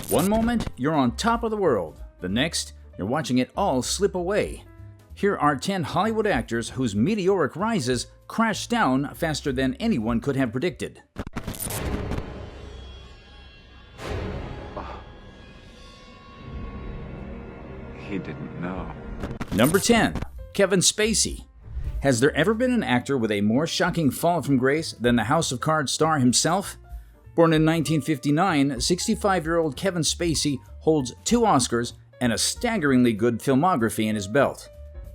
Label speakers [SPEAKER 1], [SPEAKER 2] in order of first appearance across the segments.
[SPEAKER 1] One moment, you're on top of the world. The next, you're watching it all slip away. Here are 10 Hollywood actors whose meteoric rises crashed down faster than anyone could have predicted.
[SPEAKER 2] He didn't know.
[SPEAKER 1] Number 10. Kevin Spacy. Has there ever been an actor with a more shocking fall from grace than the House of Cards star himself? Born in 1959, 65-year-old Kevin Spacy holds 2 Oscars and a staggeringly good filmography in his belt.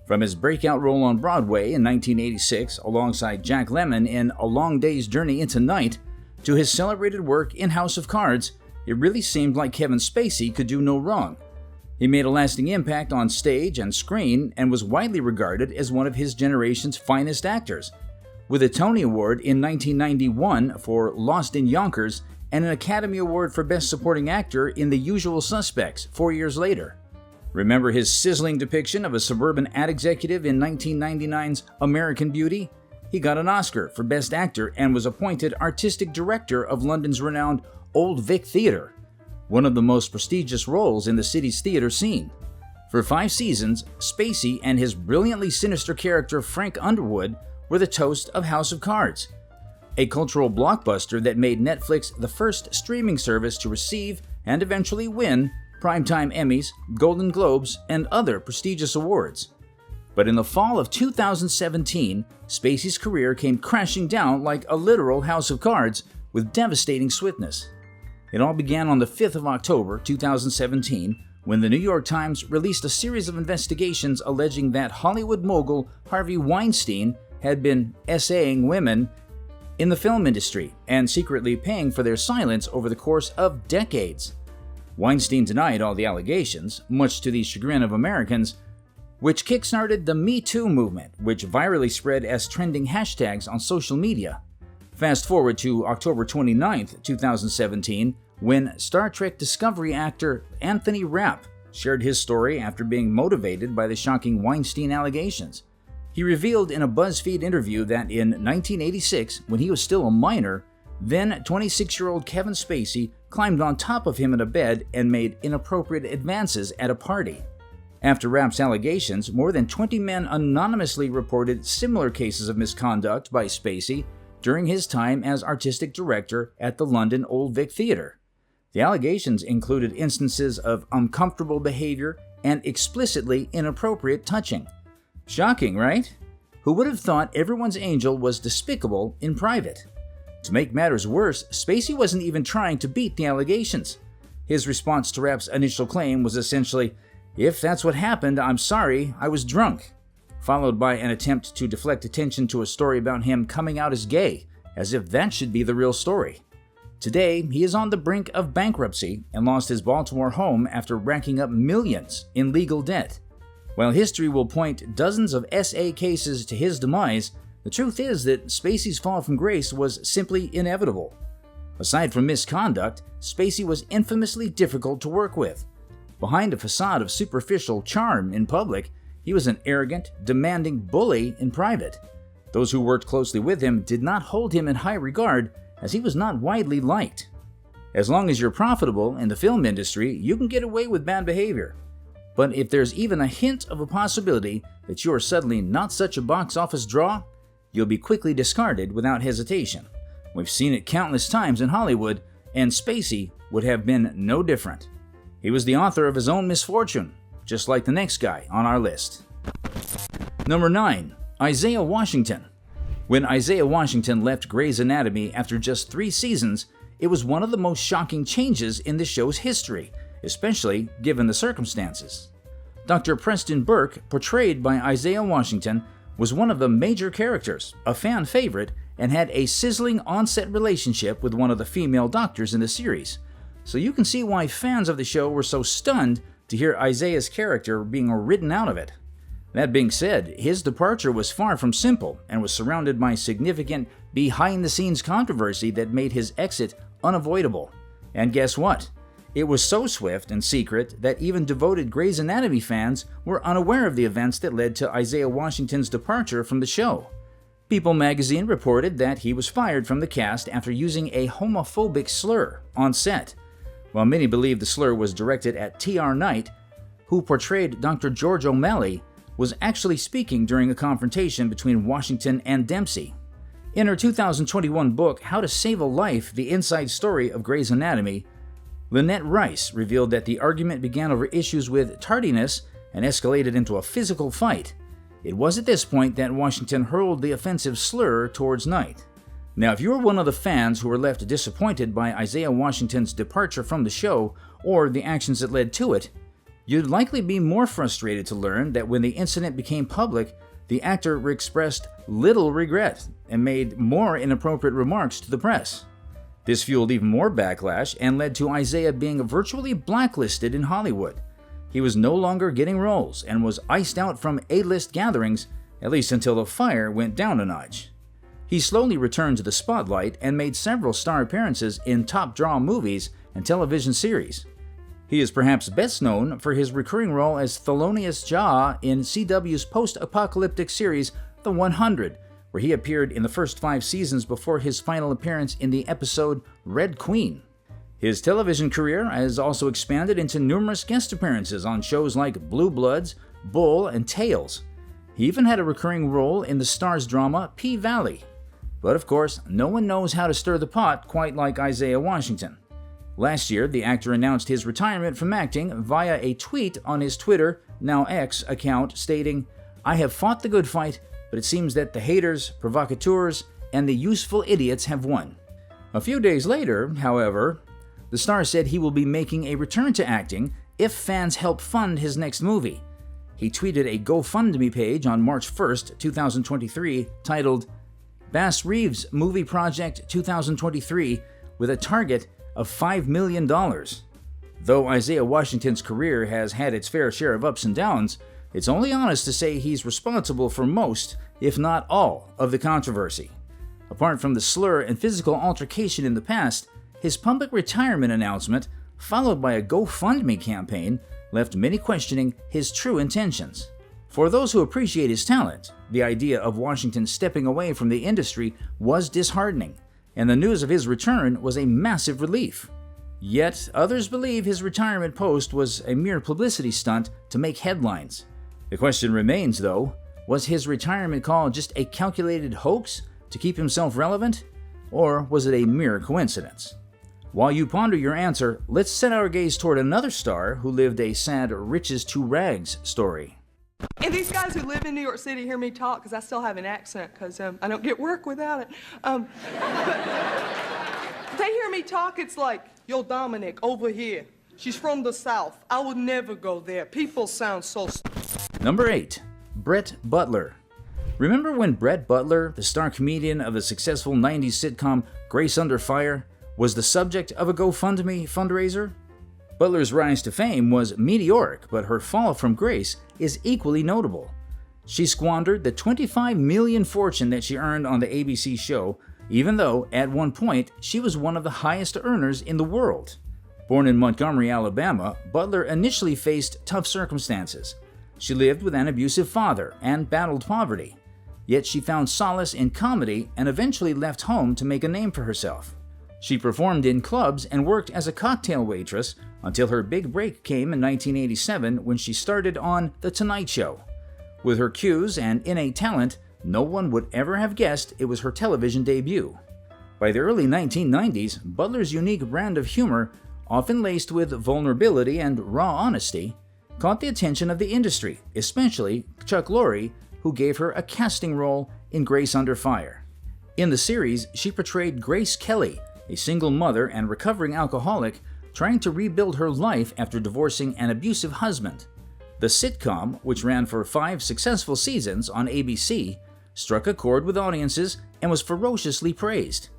[SPEAKER 1] From his breakout role on Broadway in 1986 alongside Jack Lemmon in A Long Day's Journey into Night, to his celebrated work in House of Cards, it really seemed like Kevin Spacy could do no wrong. He made a lasting impact on stage and screen and was widely regarded as one of his generation's finest actors, with a Tony Award in 1991 for Lost in Yonkers and an Academy Award for Best Supporting Actor in The Usual Suspects 4 years later. Remember his sizzling depiction of a suburban ad executive in 1999's American Beauty? He got an Oscar for Best Actor and was appointed Artistic Director of London's renowned Old Vic Theatre, one of the most prestigious roles in the city's theater scene. For 5 seasons, Spacy and his brilliantly sinister character Frank Underwood were the toast of House of Cards, a cultural blockbuster that made Netflix the first streaming service to receive and eventually win Primetime Emmys, Golden Globes, and other prestigious awards. But in the fall of 2017, Spacy's career came crashing down like a literal House of Cards with devastating swiftness. It all began on the 5th of October 2017 when the New York Times released a series of investigations alleging that Hollywood mogul Harvey Weinstein had been essaying women in the film industry and secretly paying for their silence over the course of decades. Weinstein denied all the allegations, much to the chagrin of Americans, which kickstarted the Me Too movement, which virally spread as trending hashtags on social media. Fast forward to October 29, 2017, when Star Trek Discovery actor Anthony Rapp shared his story after being motivated by the shocking Weinstein allegations. He revealed in a BuzzFeed interview that in 1986, when he was still a minor, then 26-year-old Kevin Spacy climbed on top of him in a bed and made inappropriate advances at a party. After Rapp's allegations, more than 20 men anonymously reported similar cases of misconduct by Spacy during his time as artistic director at the London Old Vic Theatre. The allegations included instances of uncomfortable behavior and explicitly inappropriate touching. Shocking, right? Who would have thought everyone's angel was despicable in private? To make matters worse, Spacy wasn't even trying to beat the allegations. His response to Rapp's initial claim was essentially, "If that's what happened, I'm sorry, I was drunk," followed by an attempt to deflect attention to a story about him coming out as gay, as if that should be the real story. Today, he is on the brink of bankruptcy and lost his Baltimore home after racking up millions in legal debt. While history will point dozens of SA cases to his demise, the truth is that Spacy's fall from grace was simply inevitable. Aside from misconduct, Spacy was infamously difficult to work with. Behind a facade of superficial charm in public, he was an arrogant, demanding bully in private. Those who worked closely with him did not hold him in high regard, as he was not widely liked. As long as you're profitable in the film industry, you can get away with bad behavior. But if there's even a hint of a possibility that you are suddenly not such a box office draw, you'll be quickly discarded without hesitation. We've seen it countless times in Hollywood, and Spacy would have been no different. He was the author of his own misfortune, just like the next guy on our list. Number 9. Isaiah Washington. When Isaiah Washington left Grey's Anatomy after just 3 seasons, it was one of the most shocking changes in the show's history, especially given the circumstances. Dr. Preston Burke, portrayed by Isaiah Washington, was one of the major characters, a fan favorite, and had a sizzling on-set relationship with one of the female doctors in the series. So you can see why fans of the show were so stunned to hear Isaiah's character being written out of it. That being said, his departure was far from simple and was surrounded by significant behind-the-scenes controversy that made his exit unavoidable. And guess what? It was so swift and secret that even devoted Grey's Anatomy fans were unaware of the events that led to Isaiah Washington's departure from the show. People magazine reported that he was fired from the cast after using a homophobic slur on set. While many believe the slur was directed at T.R. Knight, who portrayed Dr. George O'Malley, was actually speaking during a confrontation between Washington and Dempsey. In her 2021 book, How to Save a Life, The Inside Story of Grey's Anatomy, Lynette Rice revealed that the argument began over issues with tardiness and escalated into a physical fight. It was at this point that Washington hurled the offensive slur towards Knight. Now, if you were one of the fans who were left disappointed by Isaiah Washington's departure from the show or the actions that led to it, you'd likely be more frustrated to learn that when the incident became public, the actor expressed little regret and made more inappropriate remarks to the press. This fueled even more backlash and led to Isaiah being virtually blacklisted in Hollywood. He was no longer getting roles and was iced out from A-list gatherings, at least until the fire went down a notch. He slowly returned to the spotlight and made several star appearances in top-draw movies and television series. He is perhaps best known for his recurring role as Thelonious Jah in CW's post-apocalyptic series The 100, where he appeared in the first 5 seasons before his final appearance in the episode Red Queen. His television career has also expanded into numerous guest appearances on shows like Blue Bloods, Bull, and Tales. He even had a recurring role in the Starz drama P-Valley. But of course, no one knows how to stir the pot quite like Isaiah Washington. Last year, the actor announced his retirement from acting via a tweet on his Twitter, now X, account stating, "I have fought the good fight, but it seems that the haters, provocateurs, and the useful idiots have won." A few days later, however, the star said he will be making a return to acting if fans help fund his next movie. He tweeted a GoFundMe page on March 1st, 2023, titled, "Bass Reeves Movie Project 2023 with a target of $5 million. Though Isaiah Washington's career has had its fair share of ups and downs, it's only honest to say he's responsible for most, if not all, of the controversy. Apart from the slur and physical altercation in the past, his public retirement announcement, followed by a GoFundMe campaign, left many questioning his true intentions. For those who appreciate his talent, the idea of Washington stepping away from the industry was disheartening, and the news of his return was a massive relief. Yet, others believe his retirement post was a mere publicity stunt to make headlines. The question remains, though, was his retirement call just a calculated hoax to keep himself relevant, or was it a mere coincidence? While you ponder your answer, let's set our gaze toward another star who lived a sad riches to rags story.
[SPEAKER 3] And these guys who live in New York City hear me talk because I still have an accent because I don't get work without it. But they hear me talk, it's like, "Yo, Dominic, over here. She's from the South. I would never go there. People sound so..."
[SPEAKER 1] Number 8. Brett Butler. Remember when Brett Butler, the star comedian of the successful 90s sitcom Grace Under Fire, was the subject of a GoFundMe fundraiser? Butler's rise to fame was meteoric, but her fall from grace is equally notable. She squandered the $25 million fortune that she earned on the ABC show, even though at one point she was one of the highest earners in the world. Born in Montgomery, Alabama, Butler initially faced tough circumstances. She lived with an abusive father and battled poverty. Yet she found solace in comedy and eventually left home to make a name for herself. She performed in clubs and worked as a cocktail waitress until her big break came in 1987 when she started on The Tonight Show. With her cues and innate talent, no one would ever have guessed it was her television debut. By the early 1990s, Butler's unique brand of humor, often laced with vulnerability and raw honesty, caught the attention of the industry, especially Chuck Lorre, who gave her a casting role in Grace Under Fire. In the series, she portrayed Grace Kelly, a single mother and recovering alcoholic trying to rebuild her life after divorcing an abusive husband. The sitcom, which ran for 5 successful seasons on ABC, struck a chord with audiences and was ferociously praised.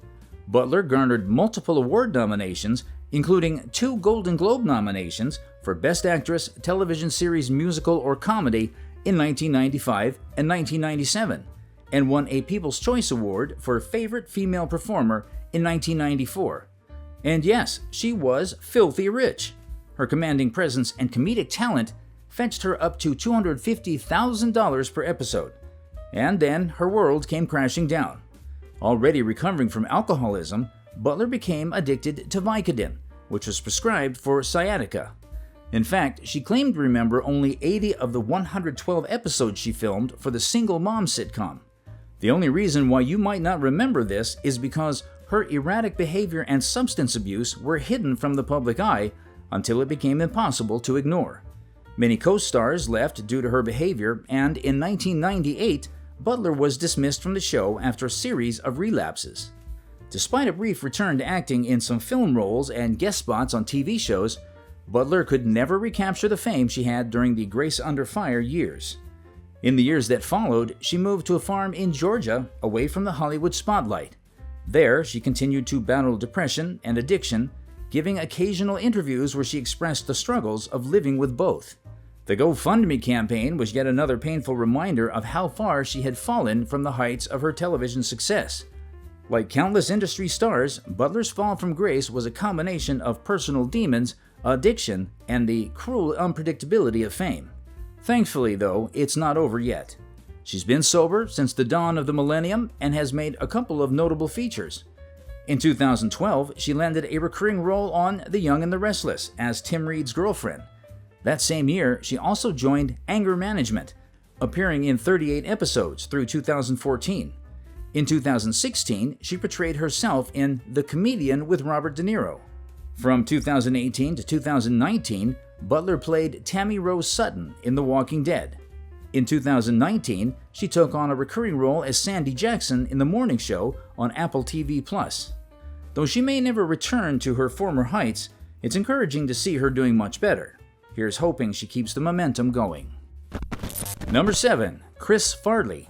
[SPEAKER 1] Butler garnered multiple award nominations, including 2 Golden Globe nominations for Best Actress, Television Series, Musical, or Comedy in 1995 and 1997, and won a People's Choice Award for Favorite Female Performer in 1994. And yes, she was filthy rich. Her commanding presence and comedic talent fetched her up to $250,000 per episode. And then her world came crashing down. Already recovering from alcoholism, Butler became addicted to Vicodin, which was prescribed for sciatica. In fact, she claimed to remember only 80 of the 112 episodes she filmed for the single mom sitcom. The only reason why you might not remember this is because her erratic behavior and substance abuse were hidden from the public eye until it became impossible to ignore. Many co-stars left due to her behavior, and in 1998, Butler was dismissed from the show after a series of relapses. Despite a brief return to acting in some film roles and guest spots on TV shows, Butler could never recapture the fame she had during the Grace Under Fire years. In the years that followed, she moved to a farm in Georgia, away from the Hollywood spotlight. There, she continued to battle depression and addiction, giving occasional interviews where she expressed the struggles of living with both. The GoFundMe campaign was yet another painful reminder of how far she had fallen from the heights of her television success. Like countless industry stars, Butler's fall from grace was a combination of personal demons, addiction, and the cruel unpredictability of fame. Thankfully, though, it's not over yet. She's been sober since the dawn of the millennium and has made a couple of notable features. In 2012, she landed a recurring role on The Young and the Restless as Tim Reed's girlfriend. That same year, she also joined Anger Management, appearing in 38 episodes through 2014. In 2016, she portrayed herself in The Comedian with Robert De Niro. From 2018 to 2019, Butler played Tammy Rose Sutton in The Walking Dead. In 2019, she took on a recurring role as Sandy Jackson in The Morning Show on Apple TV+. Though she may never return to her former heights, it's encouraging to see her doing much better. Here's hoping she keeps the momentum going. Number 7. Chris Farley.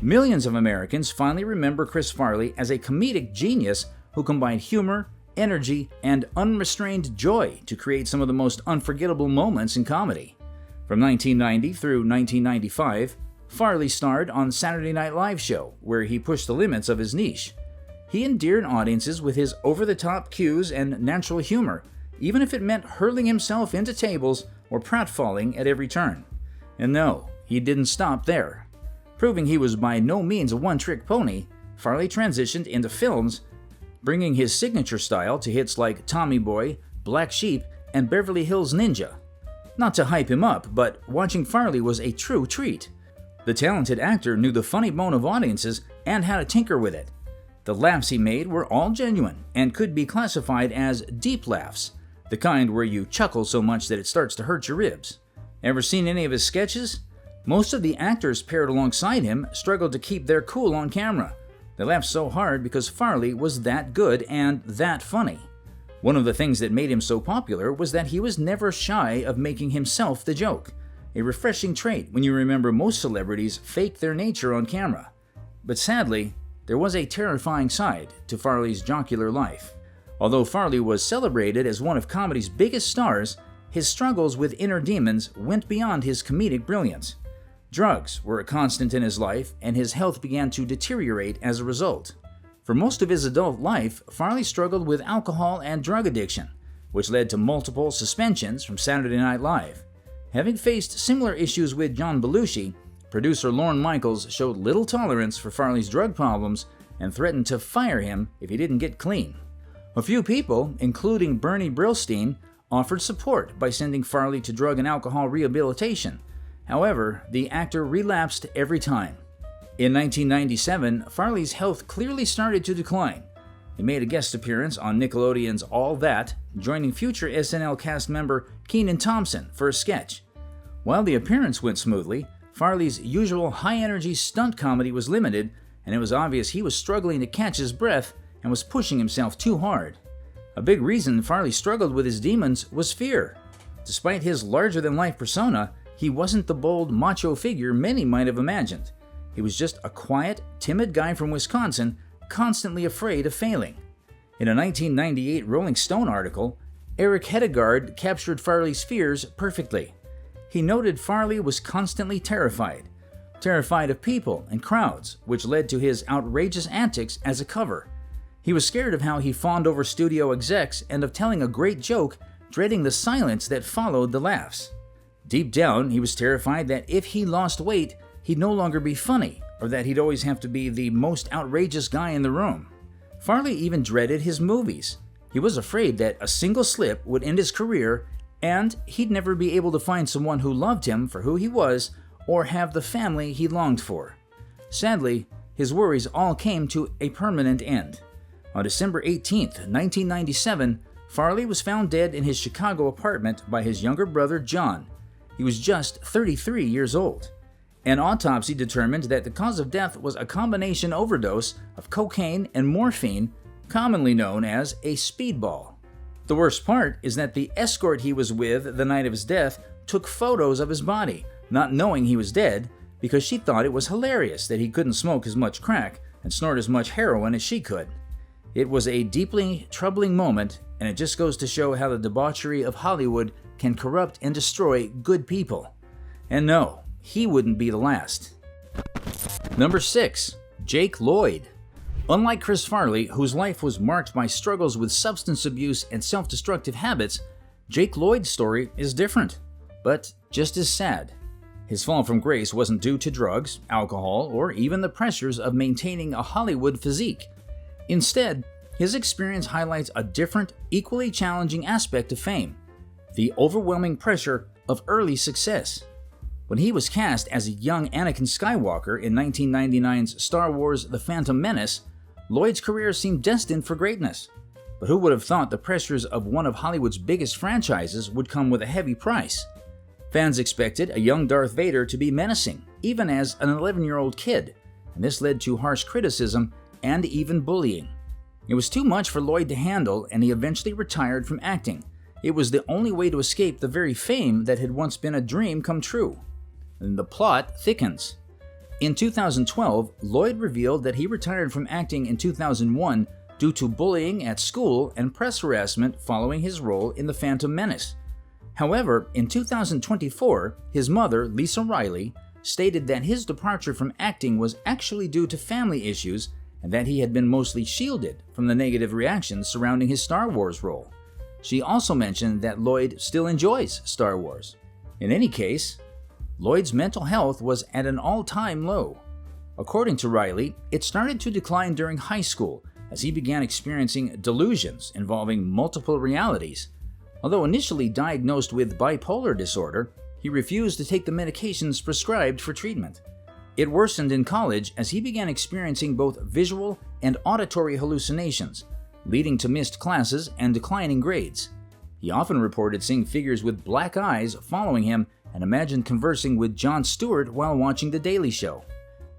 [SPEAKER 1] Millions of Americans finally remember Chris Farley as a comedic genius who combined humor, energy, and unrestrained joy to create some of the most unforgettable moments in comedy. From 1990 through 1995, Farley starred on Saturday Night Live show, where he pushed the limits of his niche. He endeared audiences with his over-the-top cues and natural humor, even if it meant hurling himself into tables or pratfalling at every turn. And no, he didn't stop there. Proving he was by no means a one-trick pony, Farley transitioned into films, bringing his signature style to hits like Tommy Boy, Black Sheep, and Beverly Hills Ninja. Not to hype him up, but watching Farley was a true treat. The talented actor knew the funny bone of audiences and how to tinker with it. The laughs he made were all genuine and could be classified as deep laughs, the kind where you chuckle so much that it starts to hurt your ribs. Ever seen any of his sketches? Most of the actors paired alongside him struggled to keep their cool on camera. They laughed so hard because Farley was that good and that funny. One of the things that made him so popular was that he was never shy of making himself the joke, a refreshing trait when you remember most celebrities fake their nature on camera. But sadly, there was a terrifying side to Farley's jocular life. Although Farley was celebrated as one of comedy's biggest stars, his struggles with inner demons went beyond his comedic brilliance. Drugs were a constant in his life, and his health began to deteriorate as a result. For most of his adult life, Farley struggled with alcohol and drug addiction, which led to multiple suspensions from Saturday Night Live. Having faced similar issues with John Belushi, producer Lorne Michaels showed little tolerance for Farley's drug problems and threatened to fire him if he didn't get clean. A few people, including Bernie Brillstein, offered support by sending Farley to drug and alcohol rehabilitation. However, the actor relapsed every time. In 1997, Farley's health clearly started to decline. He made a guest appearance on Nickelodeon's All That, joining future SNL cast member Kenan Thompson for a sketch. While the appearance went smoothly, Farley's usual high-energy stunt comedy was limited, and it was obvious he was struggling to catch his breath and was pushing himself too hard. A big reason Farley struggled with his demons was fear. Despite his larger-than-life persona, he wasn't the bold, macho figure many might have imagined. He was just a quiet, timid guy from Wisconsin, constantly afraid of failing. In a 1998 Rolling Stone article, Eric Hedegaard captured Farley's fears perfectly. He noted Farley was constantly terrified of people and crowds, which led to his outrageous antics as a cover. He was scared of how he fawned over studio execs and of telling a great joke, dreading the silence that followed the laughs. Deep down, he was terrified that if he lost weight, he'd no longer be funny, or that he'd always have to be the most outrageous guy in the room. Farley even dreaded his movies. He was afraid that a single slip would end his career and he'd never be able to find someone who loved him for who he was or have the family he longed for. Sadly, his worries all came to a permanent end. On December 18, 1997, Farley was found dead in his Chicago apartment by his younger brother John. He was just 33 years old. An autopsy determined that the cause of death was a combination overdose of cocaine and morphine, commonly known as a speedball. The worst part is that the escort he was with the night of his death took photos of his body, not knowing he was dead, because she thought it was hilarious that he couldn't smoke as much crack and snort as much heroin as she could. It was a deeply troubling moment, and it just goes to show how the debauchery of Hollywood can corrupt and destroy good people. And no, he wouldn't be the last. Number 6. Jake Lloyd. Unlike Chris Farley, whose life was marked by struggles with substance abuse and self-destructive habits, Jake Lloyd's story is different, but just as sad. His fall from grace wasn't due to drugs, alcohol, or even the pressures of maintaining a Hollywood physique. Instead, his experience highlights a different, equally challenging aspect of fame: the overwhelming pressure of early success. When he was cast as a young Anakin Skywalker in 1999's Star Wars The Phantom Menace, Lloyd's career seemed destined for greatness. But who would have thought the pressures of one of Hollywood's biggest franchises would come with a heavy price? Fans expected a young Darth Vader to be menacing, even as an 11-year-old kid, and this led to harsh criticism and even bullying. It was too much for Lloyd to handle, and he eventually retired from acting. It was the only way to escape the very fame that had once been a dream come true. And the plot thickens. In 2012, Lloyd revealed that he retired from acting in 2001 due to bullying at school and press harassment following his role in The Phantom Menace. However, in 2024, his mother, Lisa Riley, stated that his departure from acting was actually due to family issues and that he had been mostly shielded from the negative reactions surrounding his Star Wars role. She also mentioned that Lloyd still enjoys Star Wars. In any case, Lloyd's mental health was at an all-time low. According to Riley, it started to decline during high school as he began experiencing delusions involving multiple realities. Although initially diagnosed with bipolar disorder, he refused to take the medications prescribed for treatment. It worsened in college as he began experiencing both visual and auditory hallucinations, leading to missed classes and declining grades. He often reported seeing figures with black eyes following him and imagined conversing with Jon Stewart while watching The Daily Show.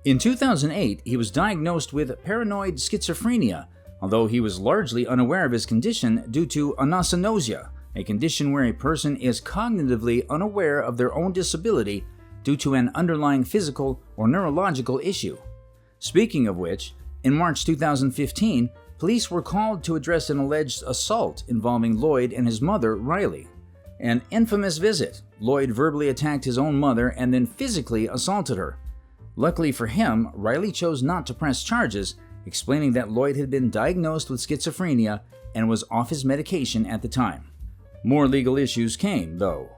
[SPEAKER 1] In 2008, he was diagnosed with paranoid schizophrenia, although he was largely unaware of his condition due to anosognosia, a condition where a person is cognitively unaware of their own disability due to an underlying physical or neurological issue. Speaking of which, in March 2015, police were called to address an alleged assault involving Lloyd and his mother, Riley. An infamous visit. Lloyd verbally attacked his own mother and then physically assaulted her. Luckily for him, Riley chose not to press charges, explaining that Lloyd had been diagnosed with schizophrenia and was off his medication at the time. More legal issues came, though.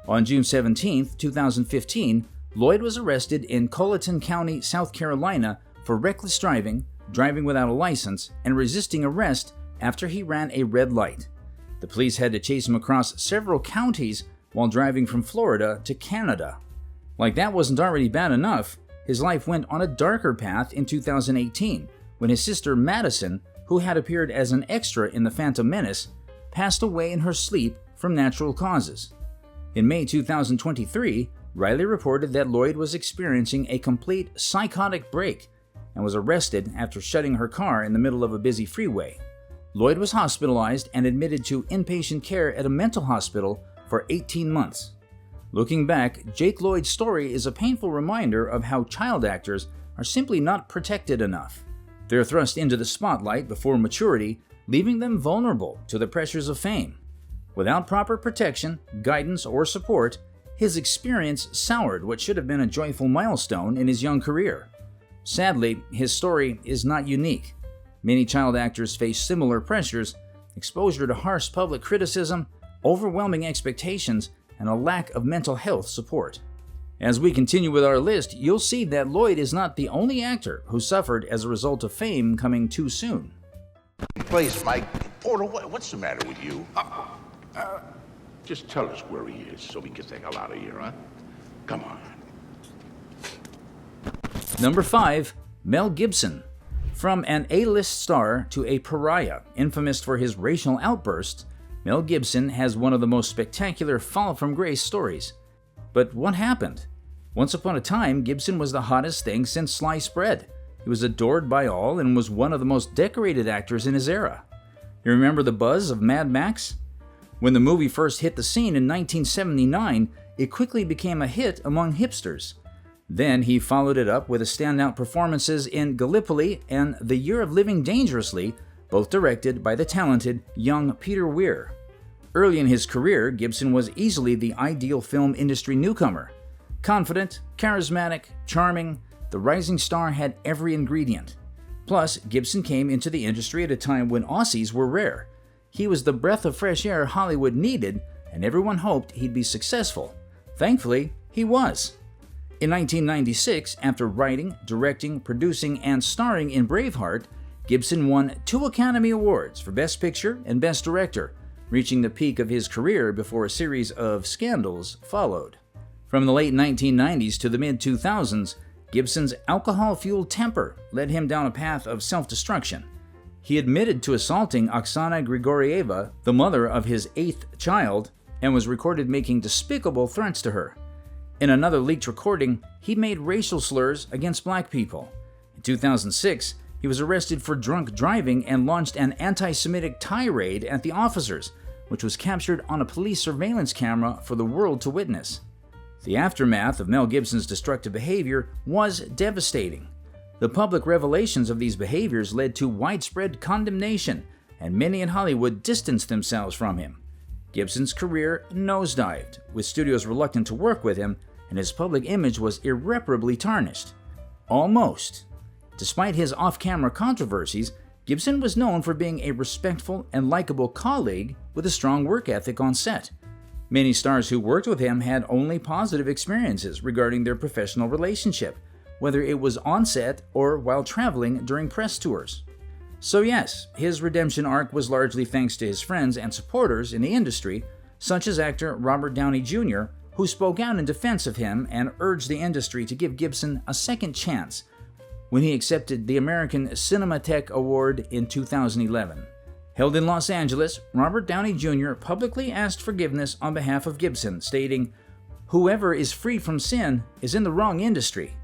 [SPEAKER 1] On June 17, 2015, Lloyd was arrested in Colleton County, South Carolina for reckless driving, driving without a license, and resisting arrest after he ran a red light. The police had to chase him across several counties while driving from Florida to Canada. Like that wasn't already bad enough, his life went on a darker path in 2018 when his sister Madison, who had appeared as an extra in The Phantom Menace, passed away in her sleep from natural causes. In May 2023, Riley reported that Lloyd was experiencing a complete psychotic break and was arrested after shutting her car in the middle of a busy freeway. Lloyd was hospitalized and admitted to inpatient care at a mental hospital for 18 months. Looking back, Jake Lloyd's story is a painful reminder of how child actors are simply not protected enough. They're thrust into the spotlight before maturity, leaving them vulnerable to the pressures of fame. Without proper protection, guidance, or support, his experience soured what should have been a joyful milestone in his young career. Sadly, his story is not unique. Many child actors face similar pressures: exposure to harsh public criticism, overwhelming expectations, and a lack of mental health support. As we continue with our list, you'll see that Lloyd is not the only actor who suffered as a result of fame coming too soon.
[SPEAKER 4] Please, Mike, Porter, what's the matter with you? Just tell us where he is so we can get the hell out of here, huh? Come on.
[SPEAKER 1] Number 5. Mel Gibson. From an A-list star to a pariah, infamous for his racial outbursts, Mel Gibson has one of the most spectacular fall from grace stories. But what happened? Once upon a time, Gibson was the hottest thing since sliced bread. He was adored by all and was one of the most decorated actors in his era. You remember the buzz of Mad Max? When the movie first hit the scene in 1979, it quickly became a hit among hipsters. Then he followed it up with standout performances in Gallipoli and The Year of Living Dangerously, both directed by the talented young Peter Weir. Early in his career, Gibson was easily the ideal film industry newcomer. Confident, charismatic, charming, the rising star had every ingredient. Plus, Gibson came into the industry at a time when Aussies were rare. He was the breath of fresh air Hollywood needed, and everyone hoped he'd be successful. Thankfully, he was. In 1996, after writing, directing, producing, and starring in Braveheart, Gibson won 2 Academy Awards for Best Picture and Best Director, reaching the peak of his career before a series of scandals followed. From the late 1990s to the mid-2000s, Gibson's alcohol-fueled temper led him down a path of self-destruction. He admitted to assaulting Oksana Grigorieva, the mother of his 8th child, and was recorded making despicable threats to her. In another leaked recording, he made racial slurs against black people. In 2006, he was arrested for drunk driving and launched an anti-Semitic tirade at the officers, which was captured on a police surveillance camera for the world to witness. The aftermath of Mel Gibson's destructive behavior was devastating. The public revelations of these behaviors led to widespread condemnation, and many in Hollywood distanced themselves from him. Gibson's career nosedived, with studios reluctant to work with him, and his public image was irreparably tarnished. Almost. Despite his off-camera controversies, Gibson was known for being a respectful and likable colleague with a strong work ethic on set. Many stars who worked with him had only positive experiences regarding their professional relationship, whether it was on set or while traveling during press tours. So yes, his redemption arc was largely thanks to his friends and supporters in the industry, such as actor Robert Downey Jr., who spoke out in defense of him and urged the industry to give Gibson a second chance when he accepted the American Cinematheque Award in 2011. Held in Los Angeles, Robert Downey Jr. publicly asked forgiveness on behalf of Gibson, stating, "Whoever is free from sin is in the wrong industry."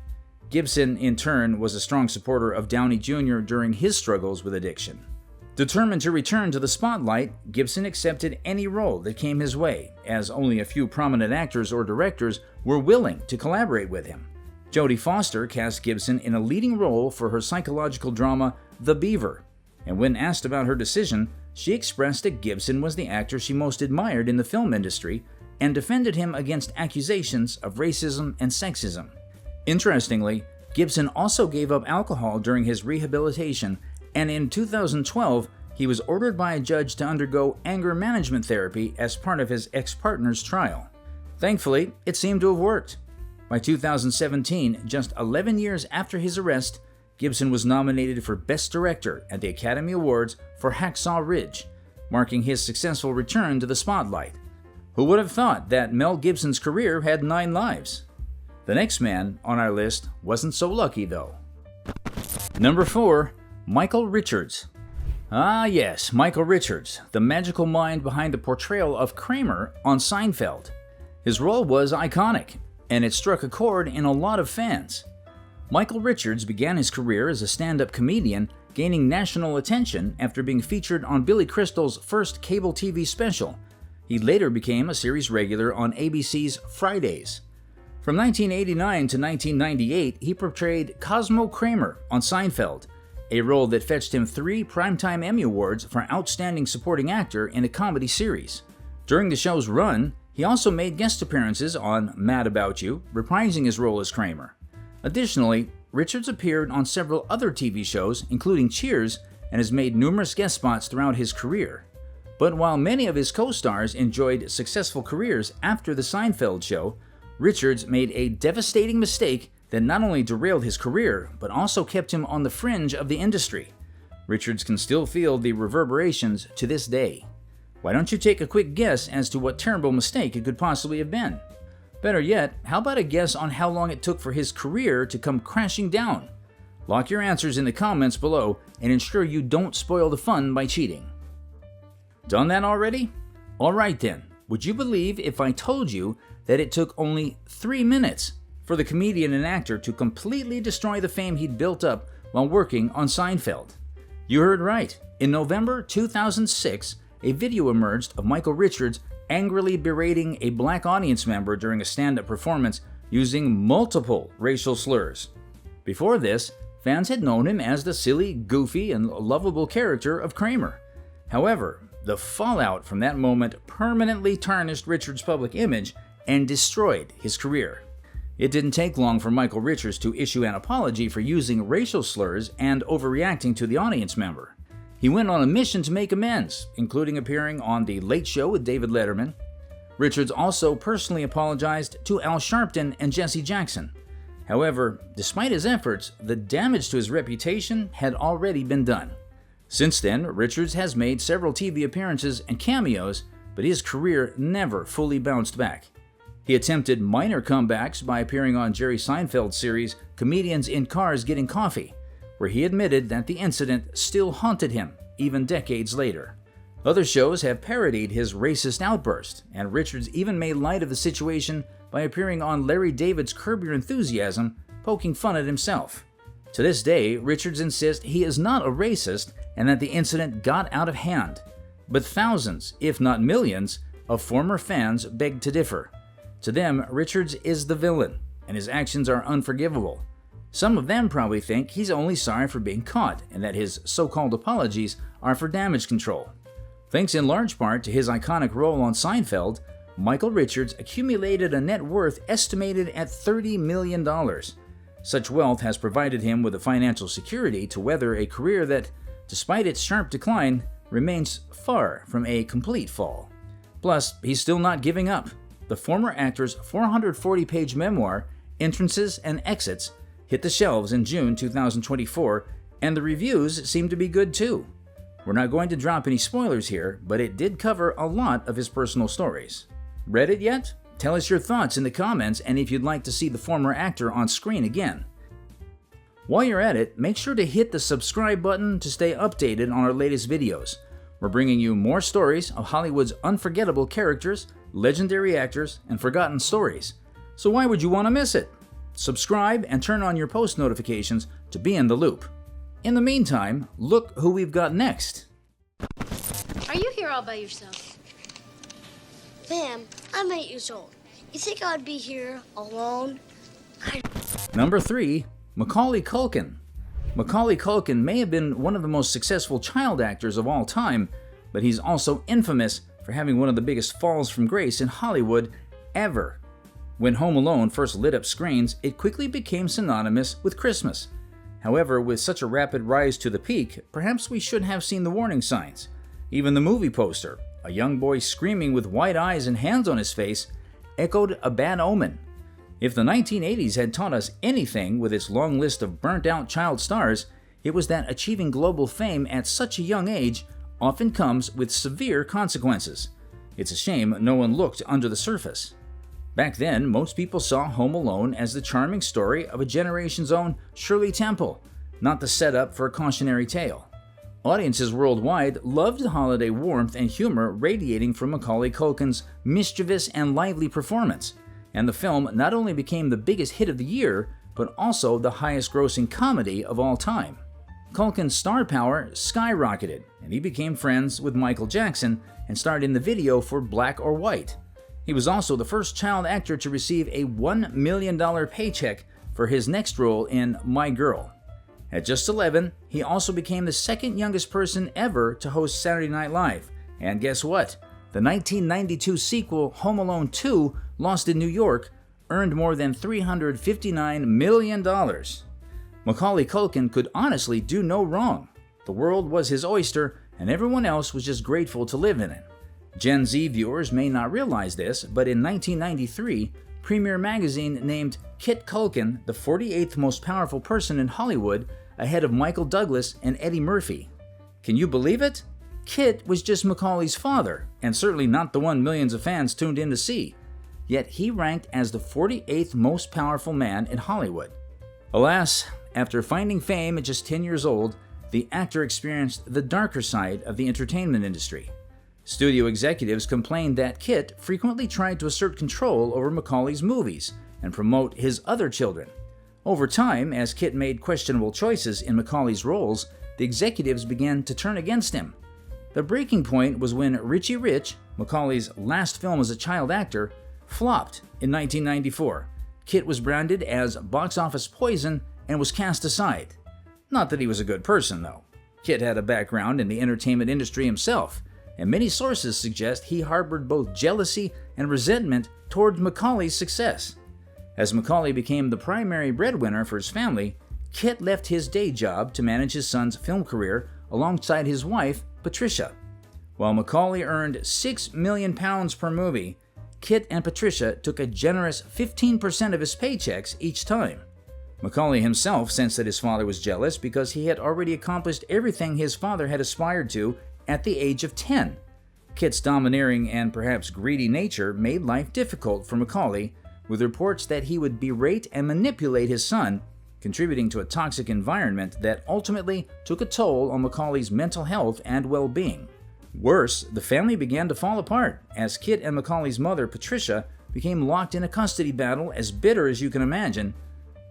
[SPEAKER 1] Gibson, in turn, was a strong supporter of Downey Jr. during his struggles with addiction. Determined to return to the spotlight, Gibson accepted any role that came his way, as only a few prominent actors or directors were willing to collaborate with him. Jodie Foster cast Gibson in a leading role for her psychological drama The Beaver, and when asked about her decision, she expressed that Gibson was the actor she most admired in the film industry and defended him against accusations of racism and sexism. Interestingly, Gibson also gave up alcohol during his rehabilitation, and in 2012, he was ordered by a judge to undergo anger management therapy as part of his ex-partner's trial. Thankfully, it seemed to have worked. By 2017, just 11 years after his arrest, Gibson was nominated for Best Director at the Academy Awards for Hacksaw Ridge, marking his successful return to the spotlight. Who would have thought that Mel Gibson's career had 9 lives? The next man on our list wasn't so lucky, though. Number 4. Michael Richards. Ah yes, Michael Richards, the magical mind behind the portrayal of Kramer on Seinfeld. His role was iconic, and it struck a chord in a lot of fans. Michael Richards began his career as a stand-up comedian, gaining national attention after being featured on Billy Crystal's first cable TV special. He later became a series regular on ABC's Fridays. From 1989 to 1998, he portrayed Cosmo Kramer on Seinfeld, a role that fetched him 3 Primetime Emmy Awards for Outstanding Supporting Actor in a Comedy Series. During the show's run, he also made guest appearances on Mad About You, reprising his role as Kramer. Additionally, Richards appeared on several other TV shows, including Cheers, and has made numerous guest spots throughout his career. But while many of his co-stars enjoyed successful careers after the Seinfeld show, Richards made a devastating mistake that not only derailed his career, but also kept him on the fringe of the industry. Richards can still feel the reverberations to this day. Why don't you take a quick guess as to what terrible mistake it could possibly have been? Better yet, how about a guess on how long it took for his career to come crashing down? Lock your answers in the comments below and ensure you don't spoil the fun by cheating. Done that already? Alright then, would you believe if I told you that it took only 3 minutes for the comedian and actor to completely destroy the fame he'd built up while working on Seinfeld? You heard right. In November 2006, a video emerged of Michael Richards angrily berating a black audience member during a stand-up performance using multiple racial slurs. Before this, fans had known him as the silly, goofy, and lovable character of Kramer. However, the fallout from that moment permanently tarnished Richards' public image and destroyed his career. It didn't take long for Michael Richards to issue an apology for using racial slurs and overreacting to the audience member. He went on a mission to make amends, including appearing on The Late Show with David Letterman. Richards also personally apologized to Al Sharpton and Jesse Jackson. However, despite his efforts, the damage to his reputation had already been done. Since then, Richards has made several TV appearances and cameos, but his career never fully bounced back. He attempted minor comebacks by appearing on Jerry Seinfeld's series Comedians in Cars Getting Coffee, where he admitted that the incident still haunted him, even decades later. Other shows have parodied his racist outburst, and Richards even made light of the situation by appearing on Larry David's Curb Your Enthusiasm, poking fun at himself. To this day, Richards insists he is not a racist and that the incident got out of hand. But thousands, if not millions, of former fans beg to differ. To them, Richards is the villain, and his actions are unforgivable. Some of them probably think he's only sorry for being caught and that his so-called apologies are for damage control. Thanks in large part to his iconic role on Seinfeld, Michael Richards accumulated a net worth estimated at $30 million. Such wealth has provided him with the financial security to weather a career that, despite its sharp decline, remains far from a complete fall. Plus, he's still not giving up. The former actor's 440-page memoir, Entrances and Exits, hit the shelves in June 2024, and the reviews seem to be good too. We're not going to drop any spoilers here, but it did cover a lot of his personal stories. Read it yet? Tell us your thoughts in the comments and if you'd like to see the former actor on screen again. While you're at it, make sure to hit the subscribe button to stay updated on our latest videos. We're bringing you more stories of Hollywood's unforgettable characters, legendary actors, and forgotten stories. So why would you want to miss it? Subscribe and turn on your post notifications to be in the loop. In the meantime, look who we've got next.
[SPEAKER 5] Are you here all by yourself?
[SPEAKER 6] Ma'am, I'm 8 years old. You think I'd be here alone?
[SPEAKER 1] Number 3. Macaulay Culkin. Macaulay Culkin may have been one of the most successful child actors of all time, but he's also infamous for having one of the biggest falls from grace in Hollywood ever. When Home Alone first lit up screens, it quickly became synonymous with Christmas. However, with such a rapid rise to the peak, perhaps we should have seen the warning signs. Even the movie poster, a young boy screaming with wide eyes and hands on his face, echoed a bad omen. If the 1980s had taught us anything with its long list of burnt-out child stars, it was that achieving global fame at such a young age often comes with severe consequences. It's a shame no one looked under the surface. Back then, most people saw Home Alone as the charming story of a generation's own Shirley Temple, not the setup for a cautionary tale. Audiences worldwide loved the holiday warmth and humor radiating from Macaulay Culkin's mischievous and lively performance, and the film not only became the biggest hit of the year, but also the highest-grossing comedy of all time. Culkin's star power skyrocketed, and he became friends with Michael Jackson and starred in the video for Black or White. He was also the first child actor to receive a $1 million paycheck for his next role in My Girl. At just 11, he also became the second youngest person ever to host Saturday Night Live. And guess what? The 1992 sequel, Home Alone 2, Lost in New York, earned more than $359 million. Macaulay Culkin could honestly do no wrong. The world was his oyster, and everyone else was just grateful to live in it. Gen Z viewers may not realize this, but in 1993, Premiere Magazine named Kit Culkin the 48th most powerful person in Hollywood, ahead of Michael Douglas and Eddie Murphy. Can you believe it? Kit was just Macaulay's father, and certainly not the one millions of fans tuned in to see. Yet he ranked as the 48th most powerful man in Hollywood. Alas, after finding fame at just 10 years old, the actor experienced the darker side of the entertainment industry. Studio executives complained that Kit frequently tried to assert control over Macaulay's movies and promote his other children. Over time, as Kit made questionable choices in Macaulay's roles, the executives began to turn against him. The breaking point was when Richie Rich, Macaulay's last film as a child actor, flopped in 1994. Kit was branded as box office poison and was cast aside. Not that he was a good person, though. Kit had a background in the entertainment industry himself, and many sources suggest he harbored both jealousy and resentment toward Macaulay's success. As Macaulay became the primary breadwinner for his family, Kit left his day job to manage his son's film career alongside his wife, Patricia. While Macaulay earned £6 million per movie, Kit and Patricia took a generous 15% of his paychecks each time. Macaulay himself sensed that his father was jealous because he had already accomplished everything his father had aspired to at the age of 10. Kit's domineering and perhaps greedy nature made life difficult for Macaulay, with reports that he would berate and manipulate his son, contributing to a toxic environment that ultimately took a toll on Macaulay's mental health and well-being. Worse, the family began to fall apart as Kit and Macaulay's mother, Patricia, became locked in a custody battle as bitter as you can imagine.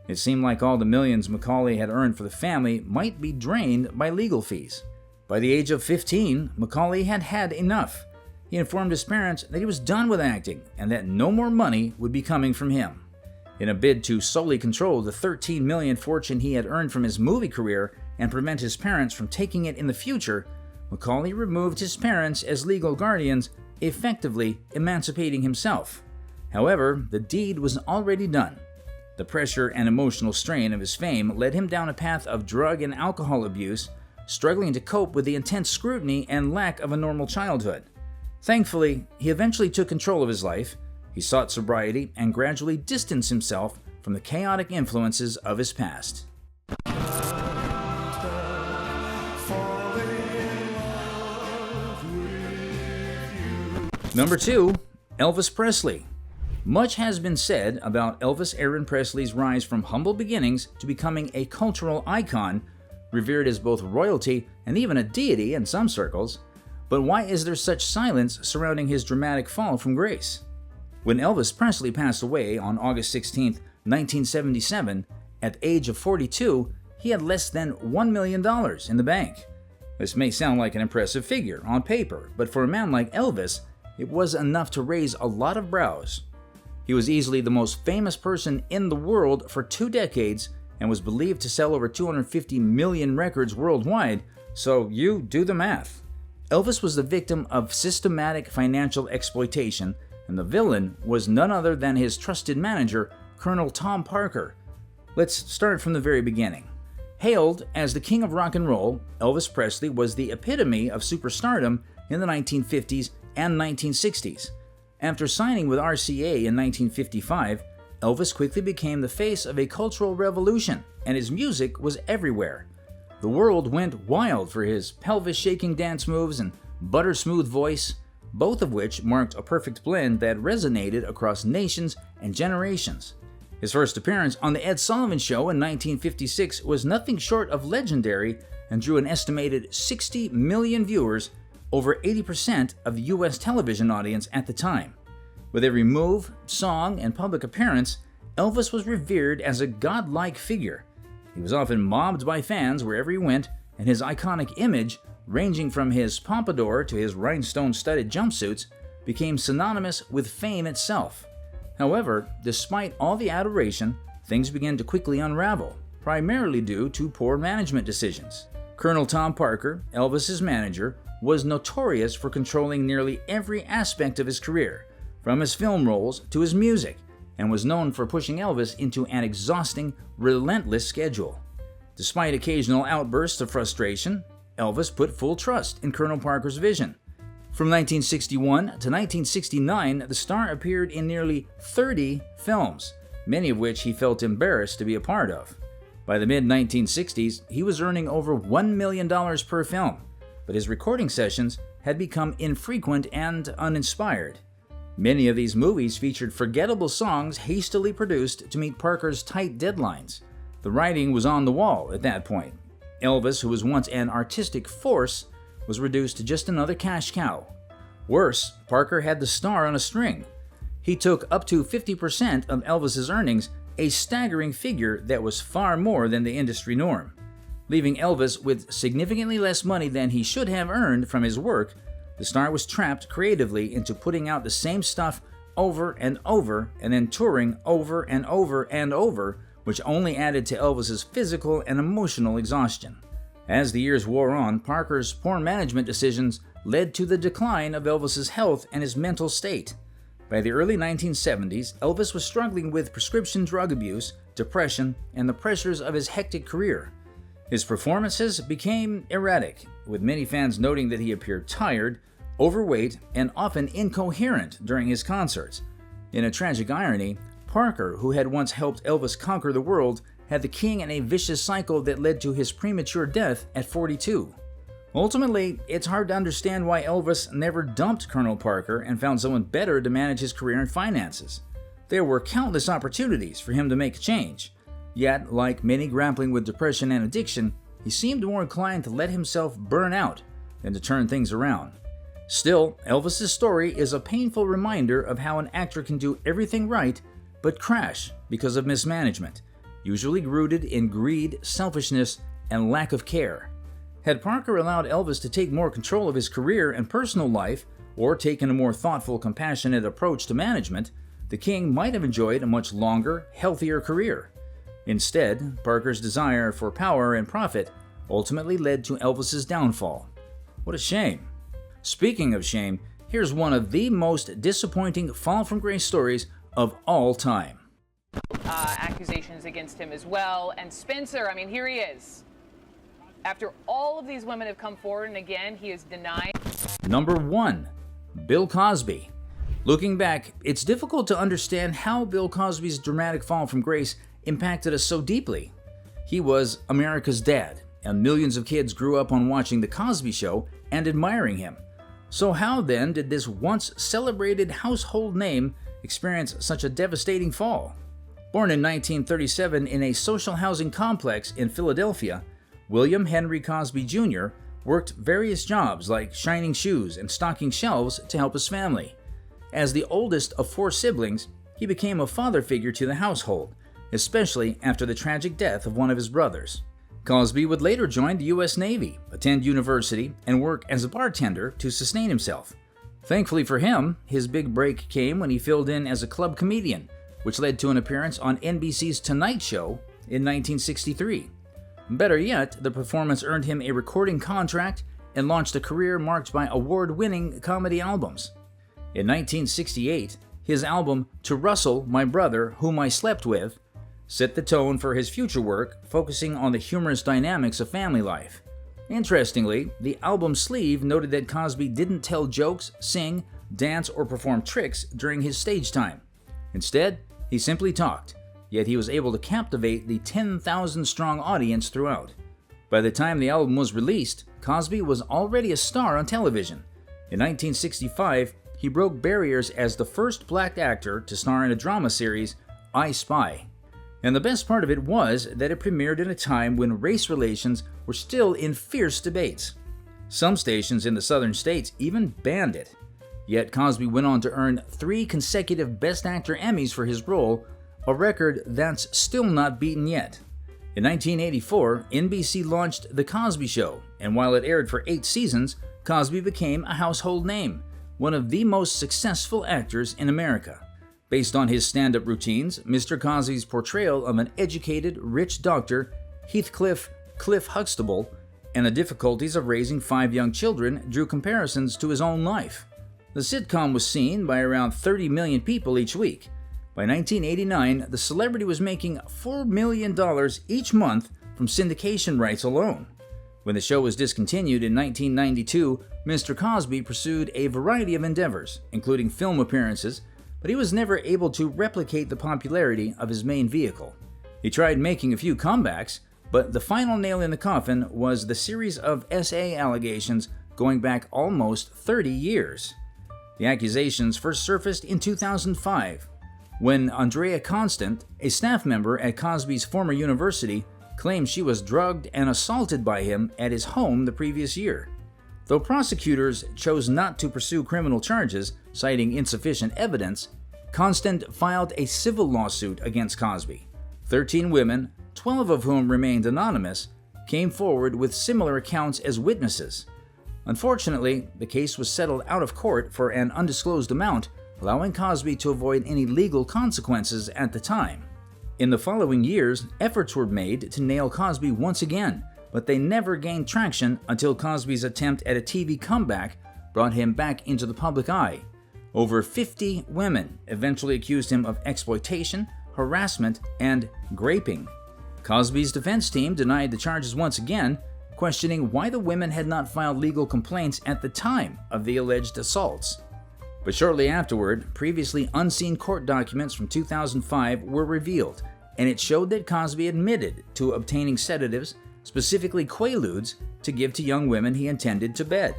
[SPEAKER 1] It seemed like all the millions Macaulay had earned for the family might be drained by legal fees. By the age of 15, Macaulay had had enough. He informed his parents that he was done with acting and that no more money would be coming from him. In a bid to solely control the $13 million fortune he had earned from his movie career and prevent his parents from taking it in the future, Macaulay removed his parents as legal guardians, effectively emancipating himself. However, the deed was already done. The pressure and emotional strain of his fame led him down a path of drug and alcohol abuse, struggling to cope with the intense scrutiny and lack of a normal childhood. Thankfully, he eventually took control of his life. He sought sobriety and gradually distanced himself from the chaotic influences of his past. Number 2, Elvis Presley. Much has been said about Elvis Aaron Presley's rise from humble beginnings to becoming a cultural icon, revered as both royalty and even a deity in some circles. But why is there such silence surrounding his dramatic fall from grace? When Elvis Presley passed away on August 16, 1977, at the age of 42, he had less than $1 million in the bank. This may sound like an impressive figure on paper, but for a man like Elvis, it was enough to raise a lot of brows. He was easily the most famous person in the world for 2 decades and was believed to sell over 250 million records worldwide, so you do the math. Elvis was the victim of systematic financial exploitation, and the villain was none other than his trusted manager, Colonel Tom Parker. Let's start from the very beginning. Hailed as the king of rock and roll, Elvis Presley was the epitome of superstardom in the 1950s and 1960s. After signing with RCA in 1955, Elvis quickly became the face of a cultural revolution, and his music was everywhere. The world went wild for his pelvis-shaking dance moves and butter-smooth voice, both of which marked a perfect blend that resonated across nations and generations. His first appearance on The Ed Sullivan Show in 1956 was nothing short of legendary and drew an estimated 60 million viewers, over 80% of the U.S. television audience at the time. With every move, song, and public appearance, Elvis was revered as a godlike figure. He was often mobbed by fans wherever he went, and his iconic image, ranging from his pompadour to his rhinestone-studded jumpsuits, became synonymous with fame itself. However, despite all the adoration, things began to quickly unravel, primarily due to poor management decisions. Colonel Tom Parker, Elvis's manager, was notorious for controlling nearly every aspect of his career, from his film roles to his music, and was known for pushing Elvis into an exhausting, relentless schedule. Despite occasional outbursts of frustration, Elvis put full trust in Colonel Parker's vision. From 1961 to 1969, the star appeared in nearly 30 films, many of which he felt embarrassed to be a part of. By the mid-1960s, he was earning over $1 million per film, but his recording sessions had become infrequent and uninspired. Many of these movies featured forgettable songs hastily produced to meet Parker's tight deadlines. The writing was on the wall at that point. Elvis, who was once an artistic force, was reduced to just another cash cow. Worse, Parker had the star on a string. He took up to 50% of Elvis's earnings, a staggering figure that was far more than the industry norm. Leaving Elvis with significantly less money than he should have earned from his work, the star was trapped creatively into putting out the same stuff over and over, and then touring over and over and over, which only added to Elvis's physical and emotional exhaustion. As the years wore on, Parker's poor management decisions led to the decline of Elvis's health and his mental state. By the early 1970s, Elvis was struggling with prescription drug abuse, depression, and the pressures of his hectic career. His performances became erratic, with many fans noting that he appeared tired, overweight, and often incoherent during his concerts. In a tragic irony, Parker, who had once helped Elvis conquer the world, had the king in a vicious cycle that led to his premature death at 42. Ultimately, it's hard to understand why Elvis never dumped Colonel Parker and found someone better to manage his career and finances. There were countless opportunities for him to make a change. Yet, like many grappling with depression and addiction, he seemed more inclined to let himself burn out than to turn things around. Still, Elvis's story is a painful reminder of how an actor can do everything right but crash because of mismanagement, usually rooted in greed, selfishness, and lack of care. Had Parker allowed Elvis to take more control of his career and personal life, or taken a more thoughtful, compassionate approach to management, the king might have enjoyed a much longer, healthier career. Instead, Parker's desire for power and profit ultimately led to Elvis's downfall. What a shame. Speaking of shame, here's one of the most disappointing fall from grace stories of all time.
[SPEAKER 7] Accusations against him as well. And Spencer, here he is. After all of these women have come forward, and again, he is denying.
[SPEAKER 1] Number 1. Bill Cosby. Looking back, it's difficult to understand how Bill Cosby's dramatic fall from grace impacted us so deeply. He was America's dad, and millions of kids grew up on watching The Cosby Show and admiring him. So how then did this once celebrated household name experience such a devastating fall? Born in 1937 in a social housing complex in Philadelphia, William Henry Cosby Jr. worked various jobs like shining shoes and stocking shelves to help his family. As the oldest of 4 siblings, he became a father figure to the household, especially after the tragic death of one of his brothers. Cosby would later join the U.S. Navy, attend university, and work as a bartender to sustain himself. Thankfully for him, his big break came when he filled in as a club comedian, which led to an appearance on NBC's Tonight Show in 1963. Better yet, the performance earned him a recording contract and launched a career marked by award-winning comedy albums. In 1968, his album To Russell, My Brother, Whom I Slept With, set the tone for his future work, focusing on the humorous dynamics of family life. Interestingly, the album's sleeve noted that Cosby didn't tell jokes, sing, dance, or perform tricks during his stage time. Instead, he simply talked, yet he was able to captivate the 10,000-strong audience throughout. By the time the album was released, Cosby was already a star on television. In 1965, he broke barriers as the first black actor to star in a drama series, I Spy. And the best part of it was that it premiered in a time when race relations were still in fierce debates. Some stations in the southern states even banned it. Yet Cosby went on to earn 3 consecutive Best Actor Emmys for his role, a record that's still not beaten yet. In 1984, NBC launched The Cosby Show, and while it aired for 8 seasons, Cosby became a household name, one of the most successful actors in America. Based on his stand-up routines, Mr. Cosby's portrayal of an educated, rich doctor, Heathcliff Cliff Huxtable, and the difficulties of raising 5 young children drew comparisons to his own life. The sitcom was seen by around 30 million people each week. By 1989, the celebrity was making $4 million each month from syndication rights alone. When the show was discontinued in 1992, Mr. Cosby pursued a variety of endeavors, including film appearances, but he was never able to replicate the popularity of his main vehicle. He tried making a few comebacks, But the final nail in the coffin was the series of SA allegations going back almost 30 years. The accusations first surfaced in 2005, when Andrea Constant, a staff member at Cosby's former university, claimed she was drugged and assaulted by him at his home the previous year. Though prosecutors chose not to pursue criminal charges, citing insufficient evidence, Constant filed a civil lawsuit against Cosby. 13 women, 12 of whom remained anonymous, came forward with similar accounts as witnesses. Unfortunately, the case was settled out of court for an undisclosed amount, allowing Cosby to avoid any legal consequences at the time. In the following years, efforts were made to nail Cosby once again, but they never gained traction until Cosby's attempt at a TV comeback brought him back into the public eye. Over 50 women eventually accused him of exploitation, harassment, and graping. Cosby's defense team denied the charges once again, questioning why the women had not filed legal complaints at the time of the alleged assaults. But shortly afterward, previously unseen court documents from 2005 were revealed, and it showed that Cosby admitted to obtaining sedatives, specifically Quaaludes, to give to young women he intended to bed.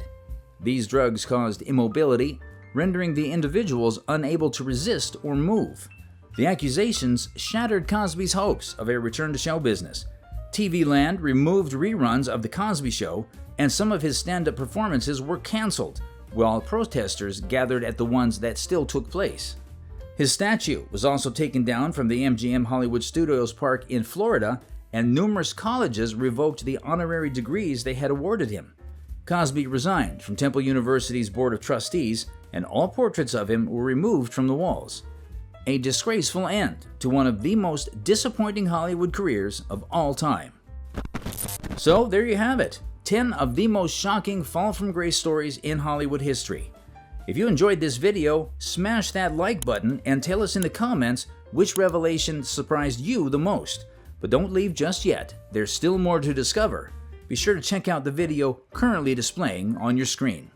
[SPEAKER 1] These drugs caused immobility, rendering the individuals unable to resist or move. The accusations shattered Cosby's hopes of a return to show business. TV Land removed reruns of The Cosby Show, and some of his stand-up performances were canceled, while protesters gathered at the ones that still took place. His statue was also taken down from the MGM Hollywood Studios Park in Florida, and numerous colleges revoked the honorary degrees they had awarded him. Cosby resigned from Temple University's Board of Trustees, and all portraits of him were removed from the walls. A disgraceful end to one of the most disappointing Hollywood careers of all time. So there you have it, 10 of the most shocking fall from grace stories in Hollywood history. If you enjoyed this video, smash that like button and tell us in the comments which revelation surprised you the most. But don't leave just yet, there's still more to discover. Be sure to check out the video currently displaying on your screen.